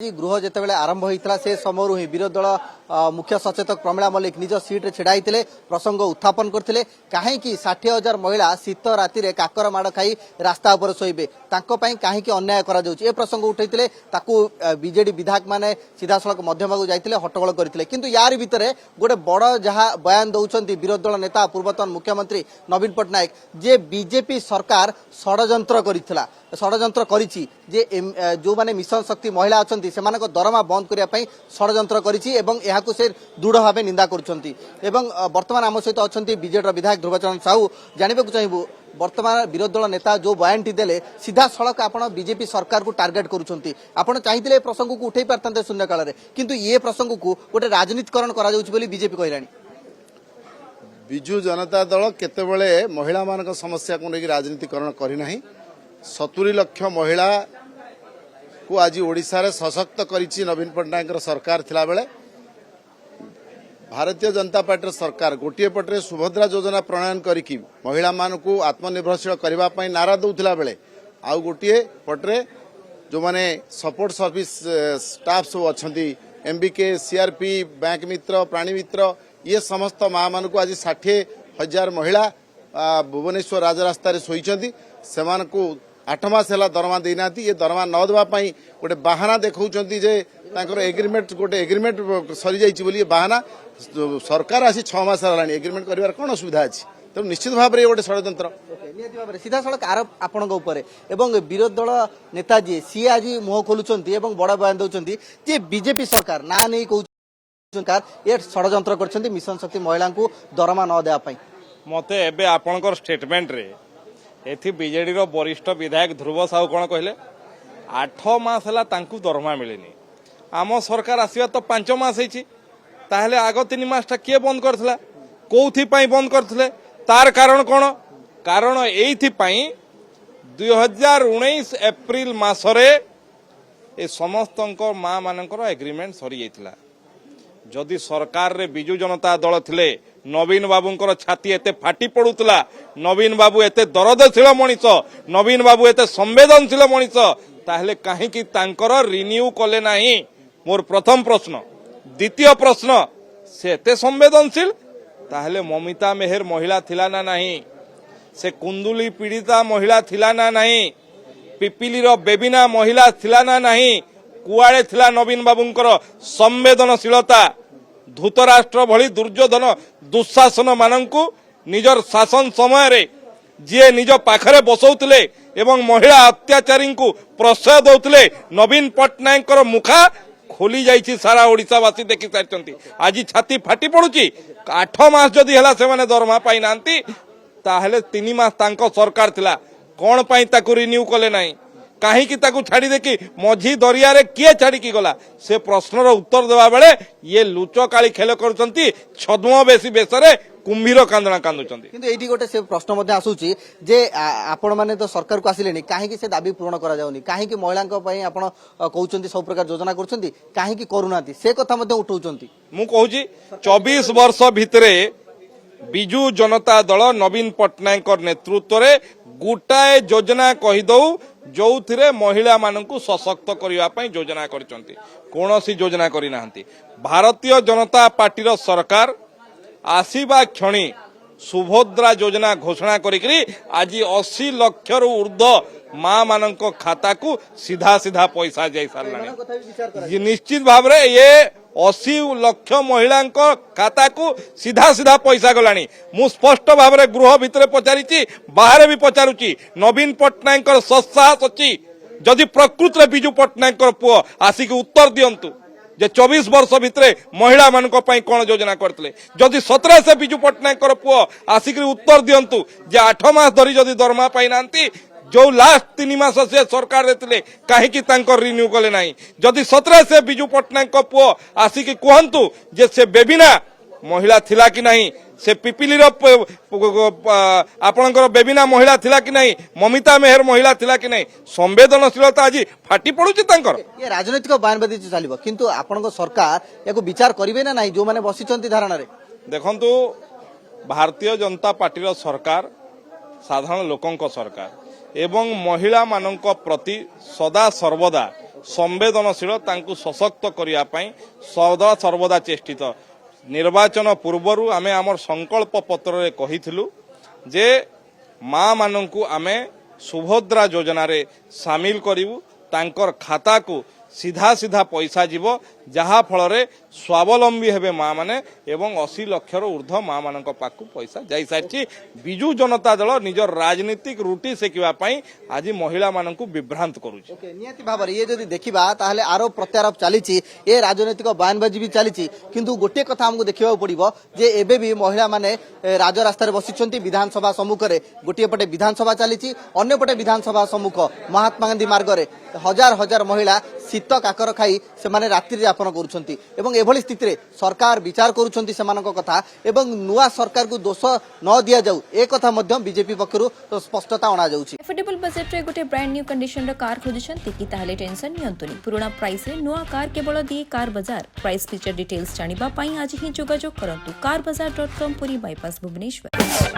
गृह जितेबाला आरंभ होता से समय ही विरोधी दल मुख्य सचेतक प्रमिला मल्लिक निज सीट्रे छिड़ाई प्रसंग उत्थापन करते कहीं 60,000 महिला शीत राति काकर माड़ खाई रास्ता उपर शोबे कहीं अन्याय कर प्रसंग उठे बीजेडी विधायक माने सीधा सड़क मध्यम जाते हट्टगोल करते किंतु यार भितर गोटे बड़ जहाँ बयान दौरान विरोधी दल नेता पूर्वतन मुख्यमंत्री नवीन पट्टनायक जे बीजेपी सरकार षड्यंत्र षड्यंत्र करिछि जे जो माने मिशन शक्ति महिला अछंती सेमानक दरमा बंद करिया पई षड्यंत्र करिछि एवं एहाकु से दृढ़ भाव निंदा करुछंती एवं वर्तमान आम सहित अछंती बीजेडी विधायक ध्रुवचरण साहू जानिबाकु चाहिबु वर्तमान विरोधी दल नेता जो बयानटी देले सीधा सड़क आपण बीजेपी सरकार को टार्गेट करुछंती आपण चाहिथिले प्रसंग को उठै पारतंते शून्य काल रे किंतु ये प्रसंग को गोटे राजनीतिकरण करा जाउछि बोली बीजेपी कहलानी। बिजु जनता दल केतेबेले महिला मानक समस्या को लेकर राजनीतिकरण करिनाही 70 लाख महिला को आज ओडिशा रे सशक्त करिछि नवीन पट्टनायक सरकार थिला बेले भारतीय जनता पार्टी सरकार गोटे पटरे सुभद्रा योजना प्रणयन करिकि महिला मानकु आत्मनिर्भरशील करबा पई नारा दउथिला बेले आउ गोटे पटरे जो माने सपोर्ट सर्विस स्टाफ सब अछंती एमबीके सीआरपी बैंक मित्र प्राणी मित्र ये समस्त माँ मान को आज 60,000 महिला भुवनेश्वर राजरास्ता शोचती से 8 मास है दरमा देना ये दरमा न देवाई गोटे बाहाना देखा जे एग्रीमेंट गोटे एग्रीमेंट सरी जाइए बाहाना सरकार आसी 6 मास है एग्रीमेंट कर कौन असुविधा अच्छी तो निश्चित भाव में गोटे षड्यंत्र सीधा सड़क आरोप आपण विरोधी दल नेता जी सी आज मुह खोलुंट बड़ बयान दौरान जे बीजेपी सरकार ना नहीं कह सरकार ये षड्यंत्र कर मिशन शक्ति महिला को दरमा न देवाई मत एवं आपणकर स्टेटमेंट रे एथि बीजेडी रो वरिष्ठ विधायक ध्रुव साहू कौन कहले 8 मास है दरमा मिलनी आम सरकार आसवा तो 5 मास ताहले आग 3 मासटा किए बंद करथिला कोथि पई बंद करथिले तार कारण कौन कारण एथि पई 2019 एप्रिल मासरे ए समस्त माँ मानकर एग्रीमेंट सरी जाइथिला जदि सरकार रे बिजु जनता दल थिले नवीन बाबूंकर छाती एते फाटी पड़ुतला नवीन बाबू एते दरदशील मनीष नवीन बाबू एते संवेदनशील मनीष ताहले कहीं तांकर रिन्यू कले नाही मोर प्रथम प्रश्न द्वितीय प्रश्न से एते संवेदनशील ताहले ममिता मेहर महिला थिला ना नाही से कुंदुली पीड़िता महिला थिला ना नाही पिपिली रो बेबिना महिला थिला ना नाही कुआड़े थिला नवीन बाबूंकर संवेदनशीलता धूतराष्ट्र भली दुर्योधन दुशासन मानंकु निजर शासन समय रे जे निज पाखरे बसौतले एवं महिला अत्याचारी को प्रश्रय दौतले नवीन पट्टनायक मुखा खोली जाइछि सारा ओडिशावासी देखि सारिचंती आज छाती फाटी पड़ुची 8 मास जदि हला से माने दरमा पाई नांती ताहले 3 मास तांको सरकार थिला कोन पई ताकु रिन्यू कले नाही कहीं ताकू छाड़ी देखी मझी दरिया रे किए छाड़ी की गला से प्रश्नर उत्तर देवा बेले ये लुच काली खेल करछंती छद्मवेशी बेसरे कुंभीर कांदना कांदुचंती किंतु एठी गोटे से प्रश्न मध्ये आसुची जे आपण माने तो सरकार को आसिलेनी काहे कि से दाबी पूर्ण करा जाउनी काहे कि महिलांक पई आपण कहउचंती सब प्रकार योजना करछंती काहे कि करूनाती से कथा मध्ये उठाउचंती मु कहूची 24 वर्ष भितरे बिजु जनता दल नवीन पट्टनायक नेतृत्व रे गोटाए योजना कहि दउ जो थिरे महिला मानकु सशक्त करने योजना करछंती कौन सी योजना करी नाहंती भारतीय जनता पार्टी रो सरकार आसीबा क्षणी सुभद्रा योजना घोषणा करी आज 80 लाख रु ऊर्ध्व माँ मानक खाता को सीधा सीधा पैसा जाई सारलानी निश्चित भाव में ये 80 लाख महिला खाता को सीधा सीधा पैसा गलानी मु स्पष्ट भाव में गृह भितर पचारि बाहर भी पचारुची नवीन पट्टनायक सत्साहस अच्छी जदि प्रकृत बिजु पट्टनायक पुओ आसिक उत्तर दियंतु जे 24 वर्ष भितर महिला मान कौन योजना करते जदि 17 से बिजु पट्टनायक पुओ आसिक उत्तर दियंतु जे 8 मास धरी जदि दरमा पाई नांती जो लास्ट 3 मास से सरकार देते कहीं रिन्यू कले ना जदि 17 से बिजु पट्टनायक पुओ आसिक कहतु जे से बेबिना महिला थिला कि नहीं से पिपिली आपणकर बेबिना महिला थिला कि नहीं ममिता मेहर महिला थिला कि नहीं संवेदनशीलता आज फाटी पड़ुची तांकर ये राजनीतिक बयानबाजी चलिबो किंतु आपणक सरकार याको विचार करिवे ना नहीं जो माने बसिचंती धारणा रे देखंतु भारतीय जनता पार्टी रो सरकार साधारण लोकंक सरकार एवं महिला मानक प्रति सदा सर्वदा संवेदनशील तांकु सशक्त करिया पई सदा सर्वदा चेष्टित। निर्वाचन पूर्वरु आमे आमर संकल्प पत्र रे कहिथिलु जे माँ मानंकु आमे सुभद्रा योजना रे शामिल करिवु, तांकर खाता को सीधा सीधा पैसा जीव जहा फल रे स्वावलंबी हेबे माँ माने एवं 80 लाख ऊर्ध्व माँ मानक पाखु पैसा जाई सारछि। बिजू जनता दल निजर राजनीतिक रूटी सेकिबा पई आज महिला मानकु विभ्रांत करूछि। ओके नियति भाବରେ ये जदि देखिबा ताहले आरोप प्रत्यारोप चलीछि, ए राजनीतिक बयानबाजी भी चलीछि, किंतु गोटे कथा हमको देखिबा पड़िबो जे एबे भी महिला माने राजरास्ता रे बसिछन्ती। विधानसभा सम्मुख रे गोटे पटे विधानसभा चलीछि, अन्य पटे विधानसभा सम्मुख महात्मा गांधी मार्ग रे हजार हजार महिला शीत काकर खाई से माने रात्रि यापन करुछन्ती एवं एभली स्थिति रे सरकार विचार करुछन्ती सेमानक कथा एवं नुआ सरकार को दोष न दिया जाऊ ए कथा मध्य बीजेपी पक्षरु तो स्पष्टता अणा जाउछि। एफोर्डेबल बजेट रे गोटे ब्रांड न्यू कंडीशन रो कार खोजुछन्ती कि ताहले टेंशन नियंतुनी। पुराना प्राइस रे नुआ कार केवल दिए कार बाजार। प्राइस फीचर डिटेल्स जानिबा पई आज ही जोगाजोग करंतु कारबाजार.com पुरी बाईपास भुवनेश्वर।